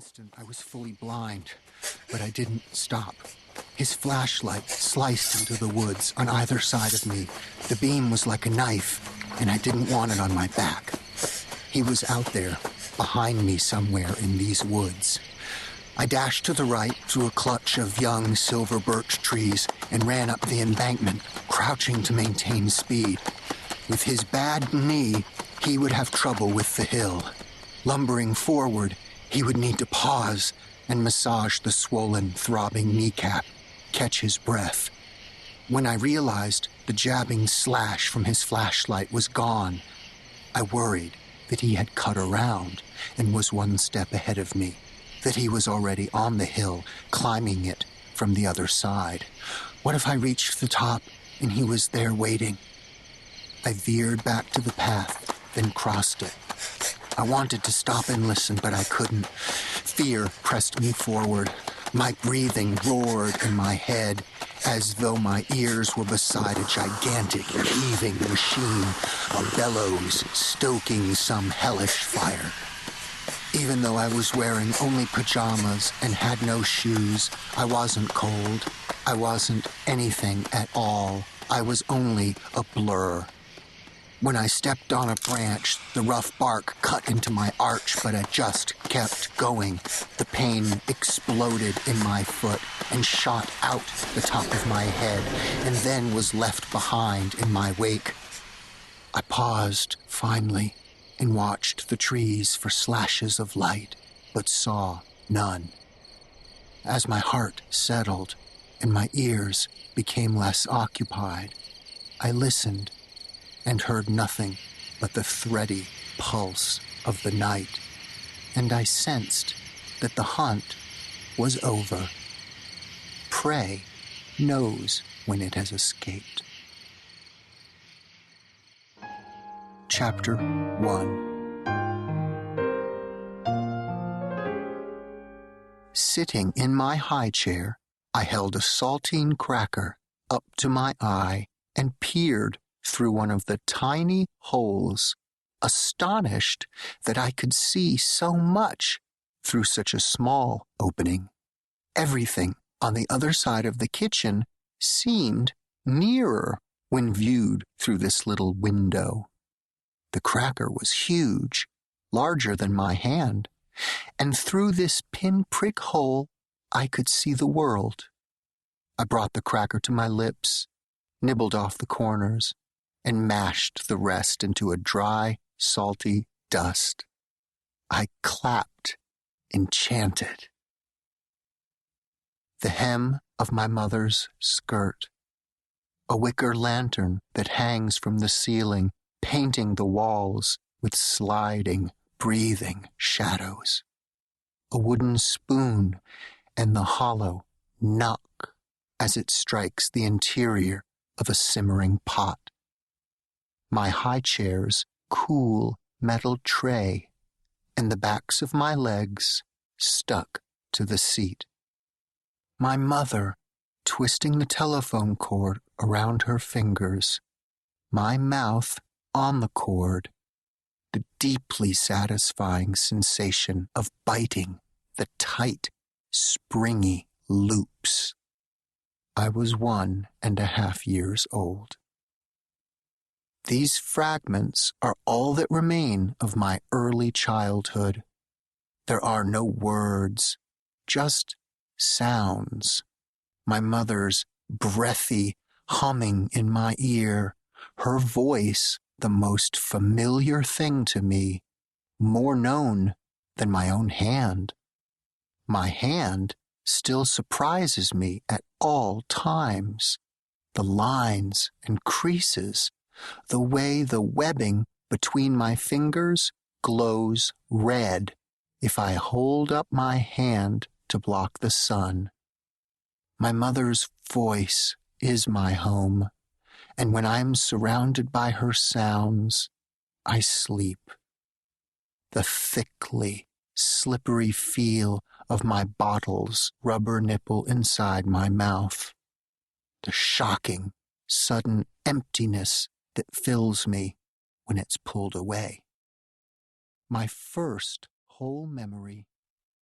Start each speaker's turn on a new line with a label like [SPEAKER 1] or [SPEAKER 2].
[SPEAKER 1] instant, I was fully blind, but I didn't stop. His flashlight sliced into the woods on either side of me. The beam was like a knife, and I didn't want it on my back. He was out there, behind me somewhere in these woods. I dashed to the right through a clutch of young silver birch trees and ran up the embankment, crouching to maintain speed. With his bad knee, he would have trouble with the hill. Lumbering forward, he would need to pause and massage the swollen, throbbing kneecap, catch his breath. When I realized the jabbing slash from his flashlight was gone, I worried that he had cut around and was one step ahead of me, that he was already on the hill, climbing it from the other side. What if I reached the top and he was there waiting? I veered back to the path, then crossed it. I wanted to stop and listen, but I couldn't. Fear pressed me forward. My breathing roared in my head as though my ears were beside a gigantic, heaving machine, a bellows stoking some hellish fire. Even though I was wearing only pajamas and had no shoes, I wasn't cold. I wasn't anything at all. I was only a blur. When I stepped on a branch, the rough bark cut into my arch, but I just kept going. The pain exploded in my foot and shot out the top of my head, and then was left behind in my wake. I paused, finally, and watched the trees for slashes of light, but saw none. As my heart settled and my ears became less occupied, I listened and heard nothing but the thready pulse of the night, and I sensed that the hunt was over. Prey knows when it has escaped. Chapter 1. Sitting in my high chair, I held a saltine cracker up to my eye and peered through one of the tiny holes, astonished that I could see so much through such a small opening. Everything on the other side of the kitchen seemed nearer when viewed through this little window. The cracker was huge, larger than my hand, and through this pinprick hole I could see the world. I brought the cracker to my lips, nibbled off the corners, and mashed the rest into a dry, salty dust. I clapped, enchanted. The hem of my mother's skirt, a wicker lantern that hangs from the ceiling, painting the walls with sliding, breathing shadows, a wooden spoon and the hollow knock as it strikes the interior of a simmering pot. My high chair's cool metal tray, and the backs of my legs stuck to the seat. My mother twisting the telephone cord around her fingers, my mouth on the cord, the deeply satisfying sensation of biting the tight, springy loops. I was 1.5 years old. These fragments are all that remain of my early childhood. There are no words, just sounds. My mother's breathy humming in my ear, her voice the most familiar thing to me, more known than my own hand. My hand still surprises me at all times. The lines and creases, the way the webbing between my fingers glows red if I hold up my hand to block the sun. My mother's voice is my home, and when I'm surrounded by her sounds, I sleep. The thickly, slippery feel of my bottle's rubber nipple inside my mouth, the shocking, sudden emptiness that fills me when it's pulled away. My first whole memory